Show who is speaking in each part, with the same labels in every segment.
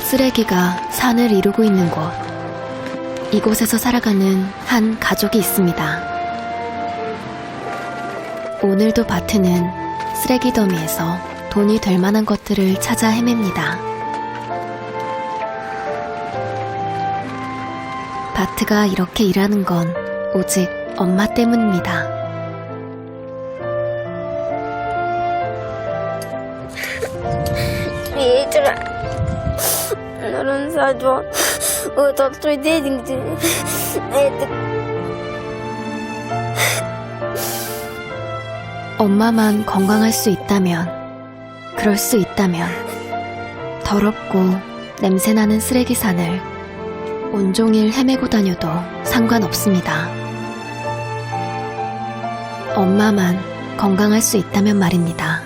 Speaker 1: 쓰레기가 산을 이루고 있는 곳. 이곳에서 살아가는 한 가족이 있습니다. 오늘도 바트는 쓰레기 더미에서 돈이 될 만한 것들을 찾아 헤맵니다. 바트가 이렇게 일하는 건 오직 엄마 때문입니다.
Speaker 2: 얘들아, 너는 사줘. 너도 내딩지.
Speaker 1: 엄마만 건강할 수 있다면, 그럴 수 있다면 더럽고 냄새나는 쓰레기산을 온종일 헤매고 다녀도 상관없습니다. 엄마만 건강할 수 있다면 말입니다.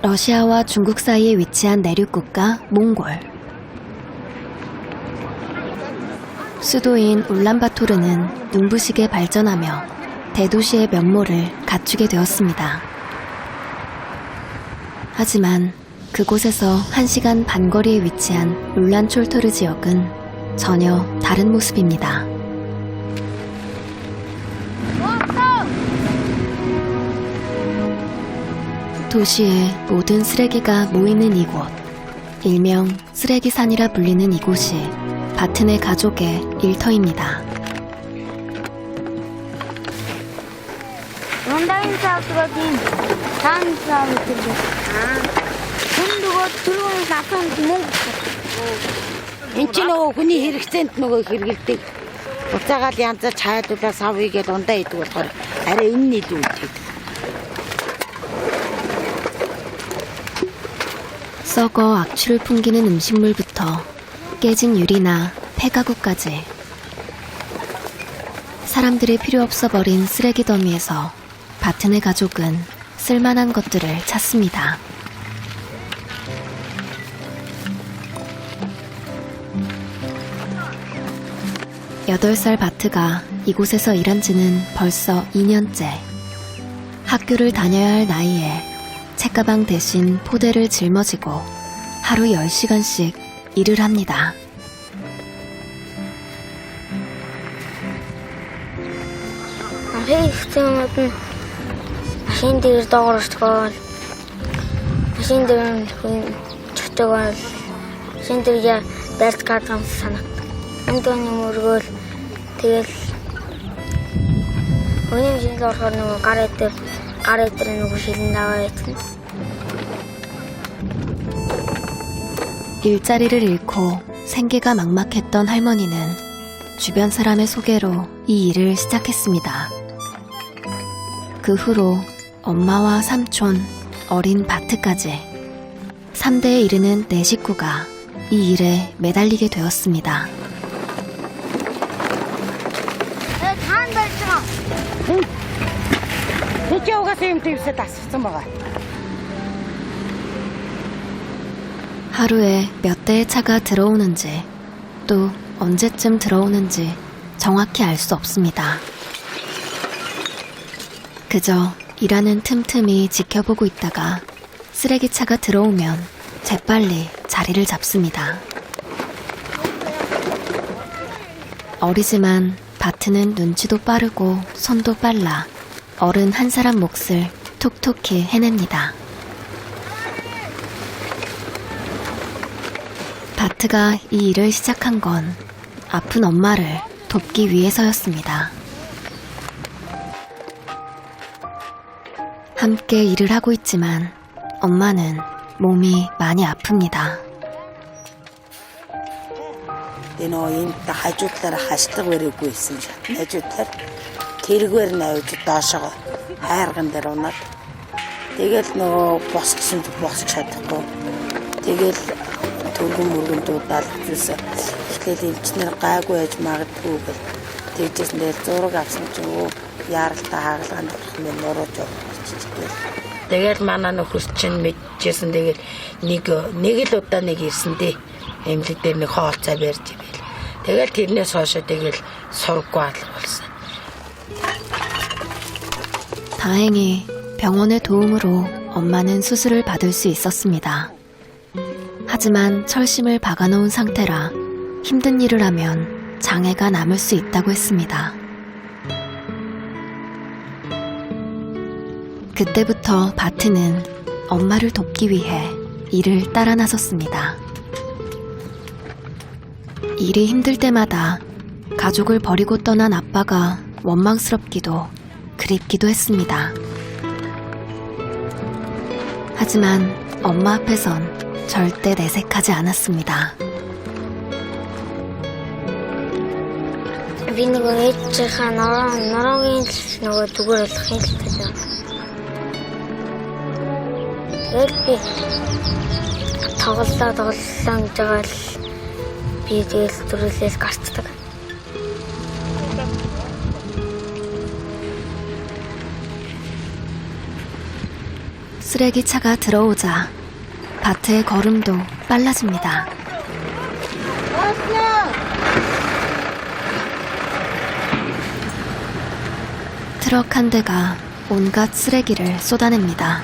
Speaker 1: 러시아와 중국 사이에 위치한 내륙 국가 몽골. 수도인 울란바토르는 눈부시게 발전하며 대도시의 면모를 갖추게 되었습니다. 하지만 그곳에서 1시간 반 거리에 위치한 울란촐토르 지역은 전혀 다른 모습입니다. 도시의 모든 쓰레기가 모이는 이곳, 일명 쓰레기산이라 불리는 이곳이 바트네 가족의 일터입니다.
Speaker 3: Энд чинь нөгөө хүний хэрэгцээнд нөгөө хэрэгэлдэг. Уцаагаал янзаар чайдуулаад савыгээд ундаа идэг болохоор арай энэ нийлүү идэг.
Speaker 1: 썩어 악취를 풍기는 음식물부터 깨진 유리나 폐가구까지 사람들이 필요 없어 버린 쓰레기 더미에서 바트네 가족은 쓸만한 것들을 찾습니다. 여덟 살 바트가 이곳에서 일한 지는 벌써 2년째. 학교를 다녀야 할 나이에 책가방 대신 포대를 짊어지고 하루 10시간씩 일을 합니다.
Speaker 2: 회의증은 машин дээр доогоорчгоо машин дээр чөтөгөө машин дээр барьц картам санаа. Эндөөний мөргөөл тэгэл өнөө шинэ орохоор нөгөө гар дээр нөгөө шилэн даваа ятна.
Speaker 1: 일자리를 잃고 생계가 막막했던 할머니는 주변 사람의 소개로 이 일을 시작했습니다. 그 후로 엄마와 삼촌, 어린 바트까지 3대에 이르는 4식구가 이 일에 매달리게 되었습니다. 하루에 몇 대의 차가 들어오는지 또 언제쯤 들어오는지 정확히 알 수 없습니다. 그저 일하는 틈틈이 지켜보고 있다가 쓰레기차가 들어오면 재빨리 자리를 잡습니다. 어리지만 바트는 눈치도 빠르고 손도 빨라 어른 한 사람 몫을 톡톡히 해냅니다. 바트가 이 일을 시작한 건 아픈 엄마를 돕기 위해서였습니다. 함께 일을 하고 있지만 엄마는 몸이 많이 아픕니다.
Speaker 3: Энэ хажуудлаараа хашлаг бариггүй байсан шат. Хажуудлаар тэргээр навж доошоо хайрган дээр унаад тэгэл нөгөө босгсон босч чадахгүй. Тэгэл төргөн мөргөн дуудаал зүйлсээ эхлээл эмчнэр гайгүй яж магадгүй гэл тэгжсэн дээр зураг авсан ч юу яаралтай хаагалгаанд болох юм нурууж өгчихтэй. Тэгэл манай нөхөр чинь мэдчихсэн тэгэл нэг л удаа нэг ирсэн дээ. Эмнэлэг дээр нэг хоолцоо барьж ивэл. Тэгэл тэрнээс хойш тэгэл сурггүй алга болсон.
Speaker 1: 다행히 병원의 도움으로 엄마는 수술을 받을 수 있었습니다. 하지만 철심을 박아놓은 상태라 힘든 일을 하면 장애가 남을 수 있다고 했습니다. 그때부터 바트는 엄마를 돕기 위해 일을 따라 나섰습니다. 일이 힘들 때마다 가족을 버리고 떠난 아빠가 원망스럽기도 그립기도 했습니다. 하지만 엄마 앞에선 절대 내색하지 않았습니다.
Speaker 2: Би нөгөө ээжийнхаа норогийн нөгөө зүгээр болох юм л таа. Тэгэл би тоглолоо гэж байгаа л би тэгэл зүрхлээс гарцдаг.
Speaker 1: 쓰레기차가 들어오자 바트의 걸음도 빨라집니다. 트럭 한 대가 온갖 쓰레기를 쏟아냅니다.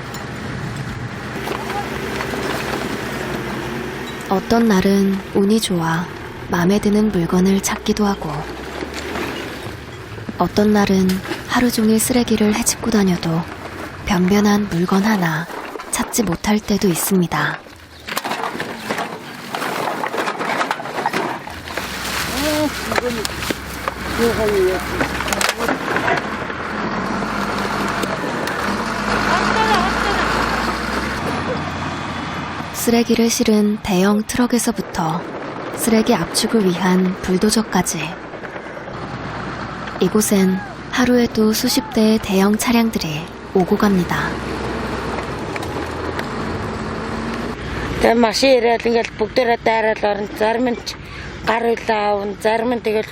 Speaker 1: 어떤 날은 운이 좋아 마음에 드는 물건을 찾기도 하고, 어떤 날은 하루 종일 쓰레기를 헤집고 다녀도 변변한 물건 하나 찾지 못할 때도 있습니다. 쓰레기를 실은 대형 트럭에서부터 쓰레기 압축을 위한 불도저까지, 이곳엔 하루에도 수십 대의 대형 차량들이 오고 갑니다.
Speaker 3: Тэгээ машин ирээд ингээд бүгдээрээ дайраад орно. Зарим нь гар үлээ аавн, зарим нь тэгэл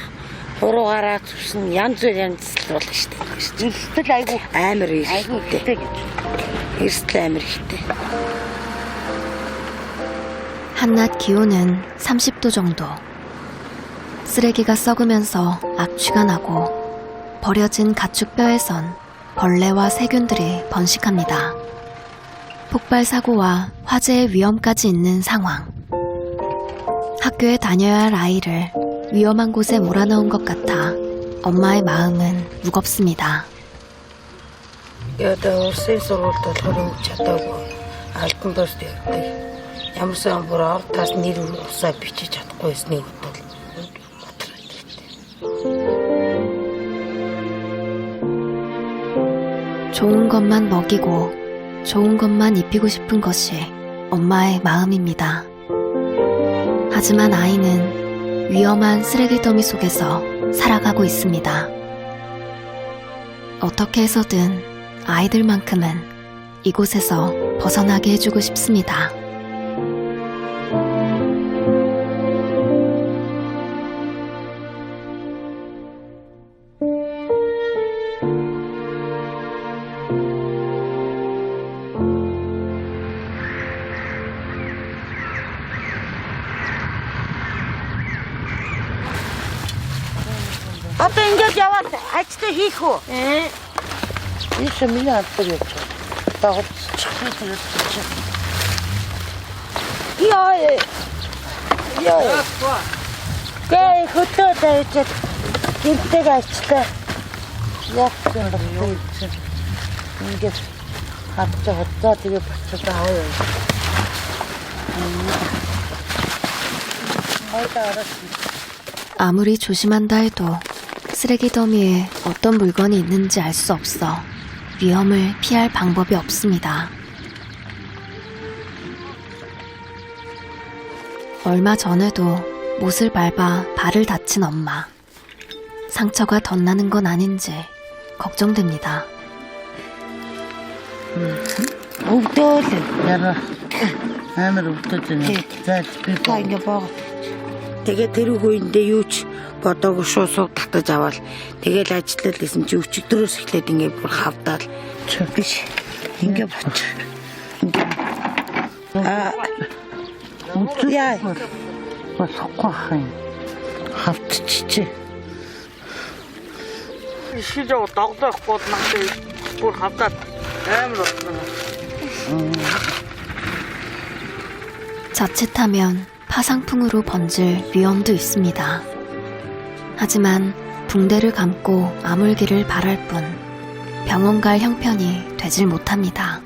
Speaker 3: хуруу гараад зүсэн янз бүр болно шүү дээ. Эрсдэл айгүй амар эрсдэлтэй. Эрсдэл амар ихтэй.
Speaker 1: 한낮 기온은 30도 정도. 쓰레기가 썩으면서 악취가 나고 버려진 가축뼈에선 벌레와 세균들이 번식합니다. 폭발 사고와 화재의 위험까지 있는 상황. 학교에 다녀야 할 아이를 위험한 곳에 몰아넣은 것 같아 엄마의 마음은 무겁습니다.
Speaker 3: Одоо улсын сургуульд болохоор өгч чадаагүй альбан босд явдаг. Ямарсан бүр ордоос нэр усаа бичиж чадахгүй байсныг бодвол
Speaker 1: 좋은 것만 먹이고 좋은 것만 입히고 싶은 것이 엄마의 마음입니다. 하지만 아이는 위험한 쓰레기 더미 속에서 살아가고 있습니다. 어떻게 해서든 아이들만큼은 이곳에서 벗어나게 해주고 싶습니다.
Speaker 3: Одоо ингэж яваад ажил хийх үү? Ийш миний албар явж байгаа. Яа. Гээ хөтөө тавьчих. Гинтэг ачлаа. Яг юм. Ингэж хатж хоцоо тэгээ буцаад аваа.
Speaker 1: 아무리 조심한다 해도 쓰레기 더미에 어떤 물건이 있는지 알 수 없어 위험을 피할 방법이 없습니다. 얼마 전에도 못을 밟아 발을 다친 엄마. 상처가 덧나는 건 아닌지 걱정됩니다.
Speaker 3: өвдөөл яра амар өвдөж байна. За би ингээ боогоо. Тэгээ тэр үеиндээ юу ч бодоогүй шууд сууд татаж аваад тэгэл ажиллаад байсан чи өчигдрөөс эхлээд ингээ бүр хавдаал биш ингээ боч. Яа. Болохгүй хаа. Хавтчихжээ.
Speaker 4: Шижоо догдохгүй надад бүр хавдаад
Speaker 1: 자칫하면 파상풍으로 번질 위험도 있습니다. 하지만 붕대를 감고 아물기를 바랄 뿐 병원 갈 형편이 되질 못합니다.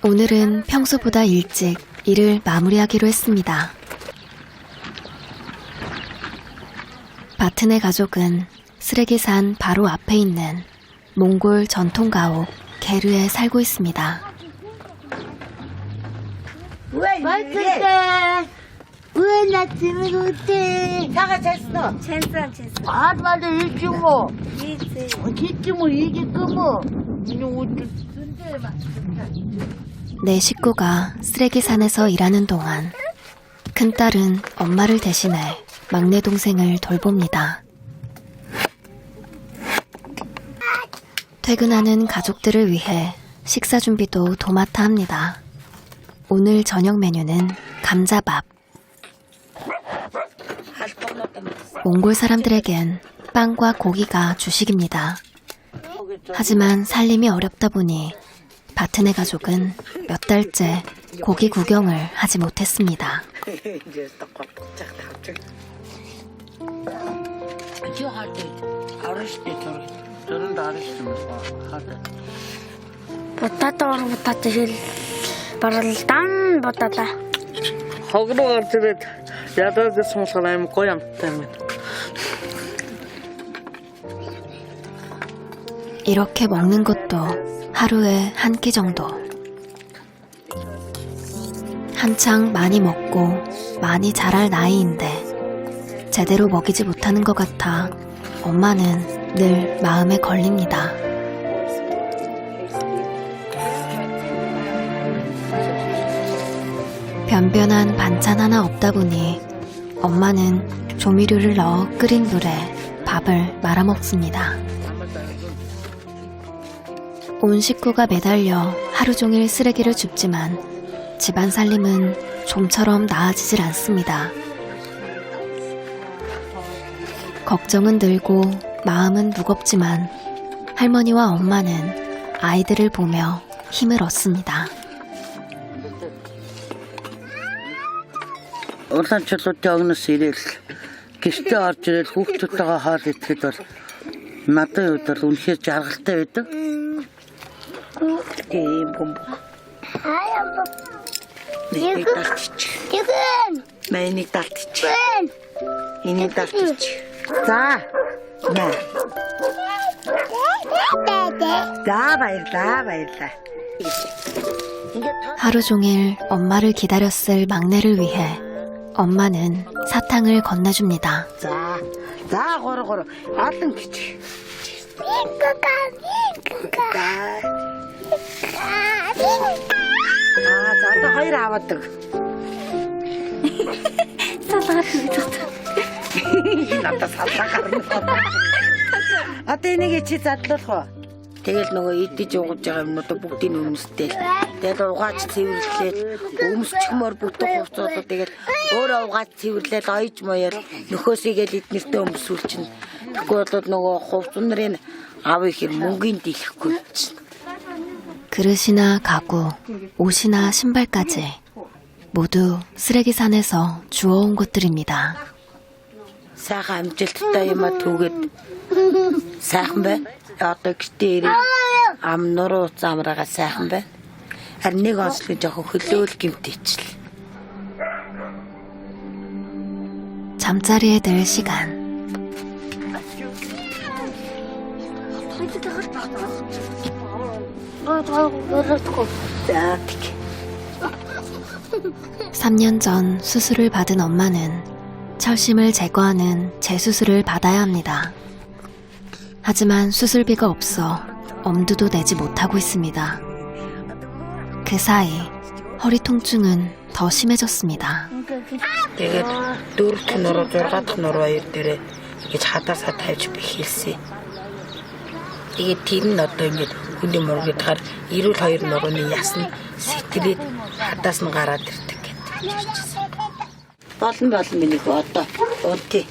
Speaker 1: 오늘은 평소보다 일찍 일을 마무리하기로 했습니다. 바트네 가족은 쓰레기산 바로 앞에 있는 몽골 전통 가옥 게르에 살고 있습니다.
Speaker 4: 왜나 집에 못해?
Speaker 3: 나가 잤어.
Speaker 2: 첸선.
Speaker 4: 아빠도 일찍 뭐.
Speaker 2: 이제
Speaker 4: 기쯤 뭐 이게 끄뭐.
Speaker 1: 내 식구가 쓰레기산에서 일하는 동안 큰딸은 엄마를 대신해 막내 동생을 돌봅니다. 퇴근하는 가족들을 위해 식사 준비도 도맡아 합니다. 오늘 저녁 메뉴는 감자밥. 몽골 사람들에겐 빵과 고기가 주식입니다. 하지만 살림이 어렵다 보니 바트네 가족은 몇 달째 고기 구경을 하지 못했습니다.
Speaker 2: Бутата хэл баралдан бутата.
Speaker 5: Хогроо гарч ирээд ядаад сумсгал аим гоё амттай юм.
Speaker 1: 이렇게 먹는 것도 하루에 한 끼 정도. 한창 많이 먹고 많이 자랄 나이인데 제대로 먹이지 못하는 것 같아 엄마는 늘 마음에 걸립니다. 변변한 반찬 하나 없다 보니 엄마는 조미료를 넣어 끓인 물에 밥을 말아 먹습니다. 온 식구가 매달려 하루 종일 쓰레기를 줍지만 집안 살림은 좀처럼 나아지질 않습니다. 걱정은 늘고 마음은 무겁지만 할머니와 엄마는 아이들을 보며 힘을 얻습니다.
Speaker 6: Улаан чулуутын огноос ирээл гэртээ орж ирэл хүүхдүүдтэйгээ хоол идэхэд бол надад үед бол үнэхээр жаргалтай байдаг. Тийм бомб.
Speaker 4: 지금.
Speaker 3: Мэйник талтчих. Энийг талтчих.
Speaker 6: За.
Speaker 3: Наа. За баярлаа.
Speaker 1: 하루 종일 엄마를 기다렸을 막내를 위해 엄마는 사탕을 건네줍니다.
Speaker 3: За горо. Алан гэж. За одоо хоёр аваадаг. Надад салгаа гарна. Одоо энийг чи задлуулах уу? Тэгэл нөгөө идэж уугаж байгаа юмнуудаа бүгдийг өмсдэй. Тэгэл угааж цэвэрлээд өмсчмөр бүтэн хувцуулаад тэгэл өөрөө угааж цэвэрлээд оёж моёор нөхөөсийгээл эднэртээ өмсүүлчихнэ. Тэгвэл бол нөгөө хувц нарын аав ихэр мөнгөний дийлэхгүй чинь.
Speaker 1: 그릇이나 가구, 옷이나 신발까지 모두 쓰레기산에서 주워온 것들입니다.
Speaker 3: Сайхан амжилттай юм а түүгээд сайхан байна. Одоо гэртээ ирээд ам нуруу замраагаа сайхан байна. Харин нэг онцлог жоохон хөлөөл гимтээчл.
Speaker 1: 잠자리에 들 시간.
Speaker 3: За тийм.
Speaker 1: 3년 전 수술을 받은 엄마는 철심을 제거하는 재수술을 받아야 합니다. 하지만 수술비가 없어 엄두도 내지 못하고 있습니다. 그 사이 허리 통증은 더 심해졌습니다.
Speaker 3: Тэгээд 4-р нуруу 6-р нуруу хоёр дээрээ ингэж хадаасаа тавьж би хэлсэн. Тэгээд тэр нь одоо ингэж хүний мөрөг тахаар 92 нурууны ясна сэтрээд хадаас нь гараад ирдэг гэдэг. Болно миний одоо унтий.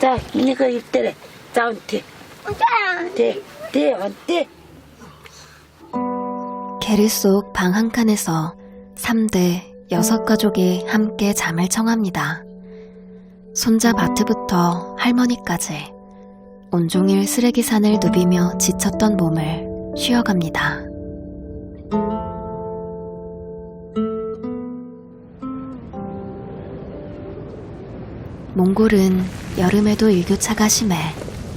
Speaker 3: 자, 이니까 입대래. 자, 언제? 언제?
Speaker 1: 게르 속 방 한 칸에서 3대 6가족이 함께 잠을 청합니다. 손자 바트부터 할머니까지 온종일 쓰레기산을 누비며 지쳤던 몸을 쉬어갑니다. 몽골은 여름에도 일교차가 심해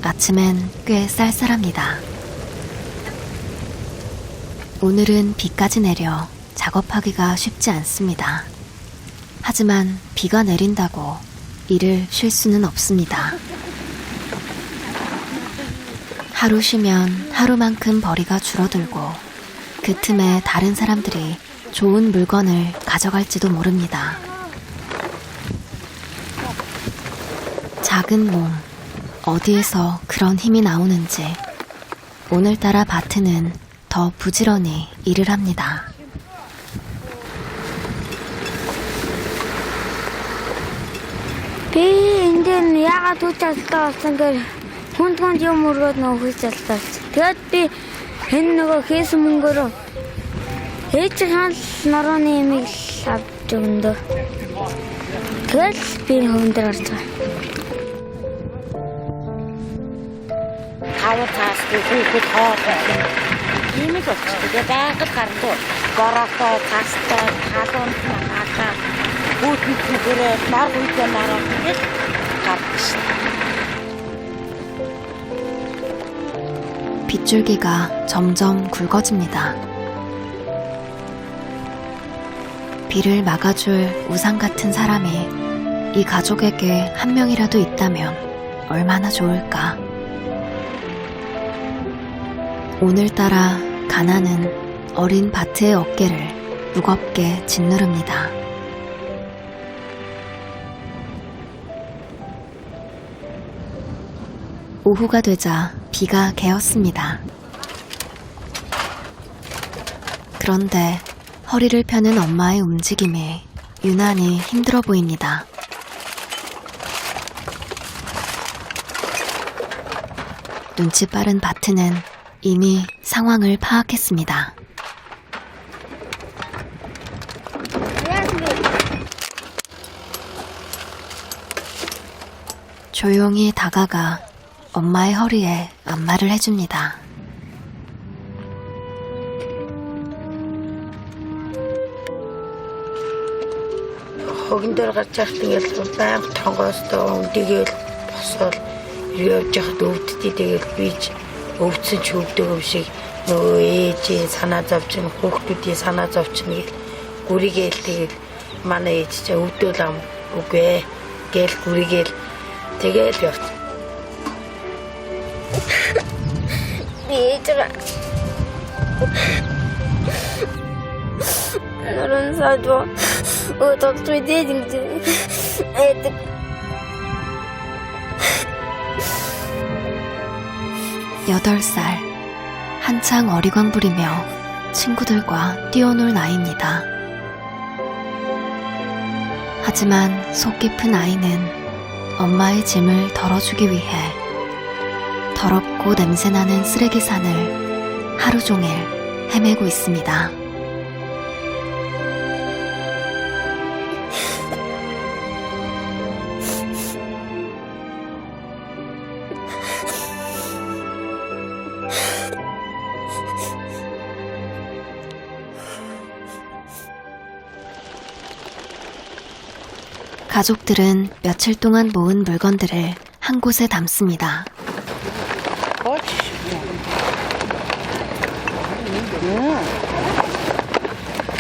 Speaker 1: 아침엔 꽤 쌀쌀합니다. 오늘은 비까지 내려 작업하기가 쉽지 않습니다. 하지만 비가 내린다고 일을 쉴 수는 없습니다. 하루 쉬면 하루만큼 벌이가 줄어들고 그 틈에 다른 사람들이 좋은 물건을 가져갈지도 모릅니다. 작은 몸, 어디에서 그런 힘이 나오는지 오늘따라 바트는 더 부지런히 일을 합니다.
Speaker 2: Би энэ дээр яагаад үчилтаа болсон гэхээр хүнд юм өргөд нөх үчилтаа. Тэгэд би энэ нөгөө хийсэн мөнгөөрөө ээж хаан норооны ямиг авч өгнө. Тэгэл би хувин дээр гарч байгаа.
Speaker 3: Хавар цаас хүүхэд хоолой. Иймэл болчихсон. Байгаль гардаг. Бороотой, цастай, халуун хаа. Хүүхэд нүгээрээ нар үйдээ нараа гэж гардаг шин.
Speaker 1: 빗줄기가 점점 굵어집니다. 비를 막아줄 우산 같은 사람이 이 가족에게 한 명이라도 있다면 얼마나 좋을까. 오늘따라 가난은 어린 바트의 어깨를 무겁게 짓누릅니다. 오후가 되자 비가 개었습니다. 그런데 허리를 펴는 엄마의 움직임이 유난히 힘들어 보입니다. 눈치 빠른 바트는 이미 상황을 파악했습니다. 조용히 다가가 엄마의 허리에 안마를 해줍니다.
Speaker 3: Хогин дээр гарч ирсэн ингээл байнга тонгоостой тэгэл босоод явж яхад өвддөө тэгэл бийж өвдсөн ч өвдөг юм шиг нөгөө ээжээ санаа зовчин хүүхдүүдийн санаа зовчин гэл гүригээл тэгэл манай ээж ч өвдөөл ам үгүй гэл гүригээл тэгэл явц.
Speaker 2: ээж가 너는 사줘. 어떻게 되는지. 애들
Speaker 1: 8살, 한창 어리광 부리며 친구들과 뛰어놀 나이입니다. 하지만 속 깊은 아이는 엄마의 짐을 덜어주기 위해 더럽고 냄새나는 쓰레기산을 하루 종일 헤매고 있습니다. 가족들은 며칠 동안 모은 물건들을 한 곳에 담습니다.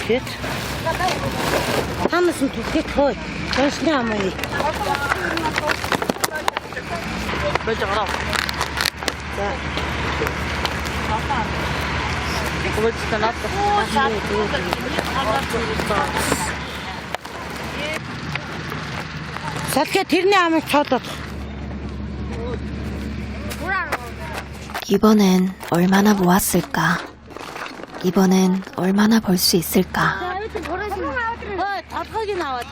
Speaker 3: Гэт. Хамаас нь түлхэх хой. Тэсний амаа.
Speaker 5: Бэж гараа.
Speaker 3: За.
Speaker 5: Бэж танаад.
Speaker 3: Салхи тэрний амыг цоолоод.
Speaker 1: 이번엔 얼마나 모았을까? 이번엔 얼마나 벌 수 있을까?
Speaker 3: Толгойг нь аваад.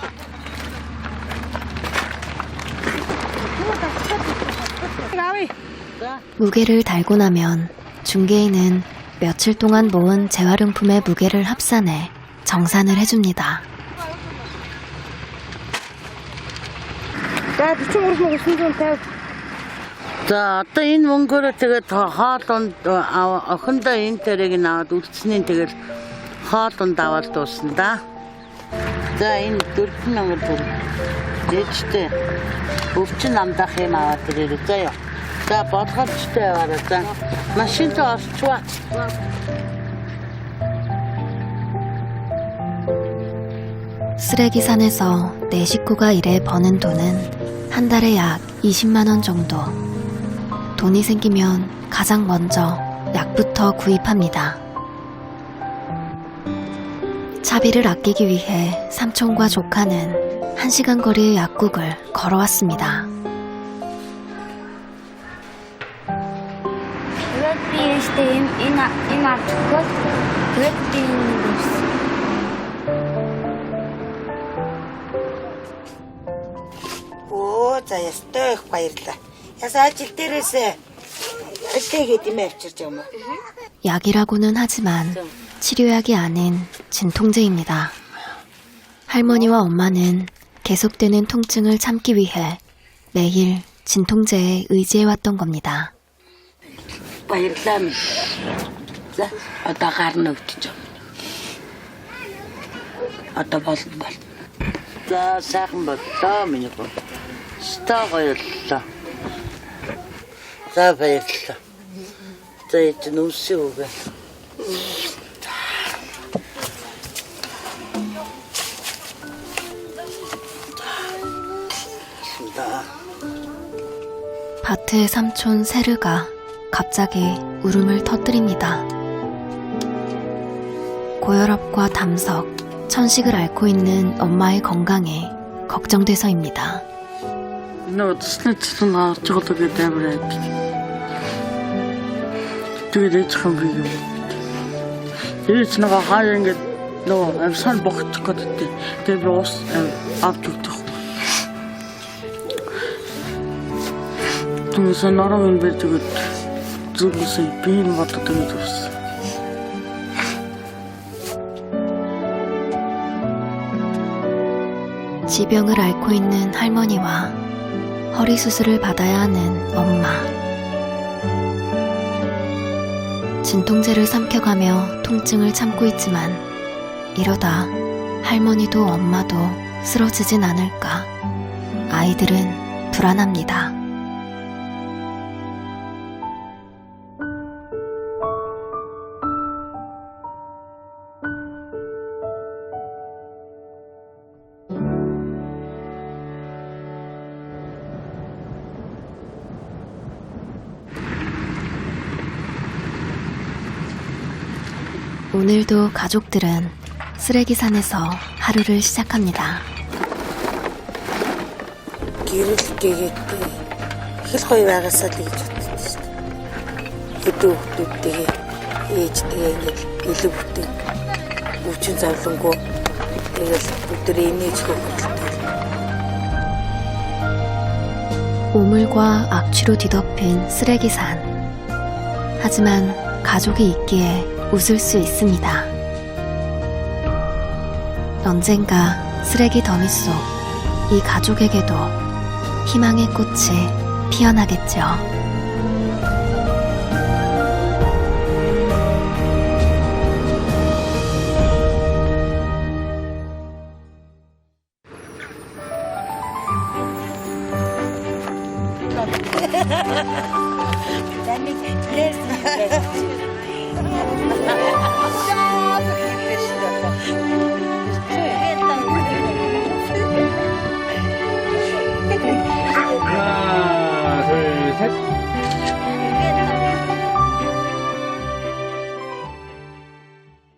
Speaker 1: 무게를 달고 나면 중개인은 며칠 동안 모은 재활용품의 무게를 합산해 정산을 해줍니다.
Speaker 6: За одоо энэ мөнгөөрөө тэгээд хоолунд охиндоо энэ тэрэг наваад үлдсэний тэгээд хоолунд аваад дуусна да. За энэ 4,000 төгрөг. Дэжтэй. Өвчин намдах юм аваад ирээ заяа. За бодгоочтой яваарай. За машинт орчваа.
Speaker 1: 쓰레기산에서 내 식구가 일해 버는 돈은 한 달에 약 20만 원 정도. 돈이 생기면 가장 먼저 약부터 구입합니다. 차비를 아끼기 위해 삼촌과 조카는 1시간 거리의 약국을 걸어왔습니다.
Speaker 2: Тэгээд би яштай энэ авчихгүй. Тэгээд би энэ дүүрсэн.
Speaker 3: Оо за ястай их баярлаа. Ясаа ажил дээрээсээ ажлыг хэдиймээ авчирч юм уу?
Speaker 1: 약이라고는 하지만 치료약이 아닌 진통제입니다. 할머니와 엄마는 계속되는 통증을 참기 위해 매일 진통제에 의지해왔던 겁니다.
Speaker 3: Баярлаа минь. За одоо гарна өвдөж. Одоо болно.
Speaker 6: За сайхан боллоо миний гоо. Стаа гоёллоо. За баярлалаа. За эцэг нүсээ үгээ.
Speaker 1: 밭의 삼촌 세르가 갑자기 울음을 터뜨립니다. 고혈압과 담석, 천식을 앓고 있는 엄마의 건강에 걱정돼서입니다.
Speaker 5: Нөгөө төсний цэцэн гарч байгаа гэдэг амар айд. Тэгээд ээж хам би юм. Ээж нөгөө хаяа ингээд нөгөө амсан бохчих гэдэг. Тэгээд би ус авч өгдөг. Түнсэн нороо юм бэр тэгээд зүгээс би энэ боддог юм зүс.
Speaker 1: 지병을 앓고 있는 할머니와 허리 수술을 받아야 하는 엄마. 진통제를 삼켜가며 통증을 참고 있지만 이러다 할머니도 엄마도 쓰러지진 않을까. 아이들은 불안합니다. 오늘도 가족들은 쓰레기산에서 하루를 시작합니다.
Speaker 3: Гэрэл гээгээд хэл гоё байгаасаа л гэж бодсон шүү дээ. Хэдэн хүүхдүүдтэйгээ ээжтэйгээ ингээд илүү бүтэн өвчин зовлонгоо тэгэл өдөр инээж хөөхөлтэй.
Speaker 1: 오물과 악취로 뒤덮인 쓰레기산. 하지만 가족이 있기에 웃을 수 있습니다. 언젠가 쓰레기 더미 속 이 가족에게도 희망의 꽃이 피어나겠죠.
Speaker 3: Thank you.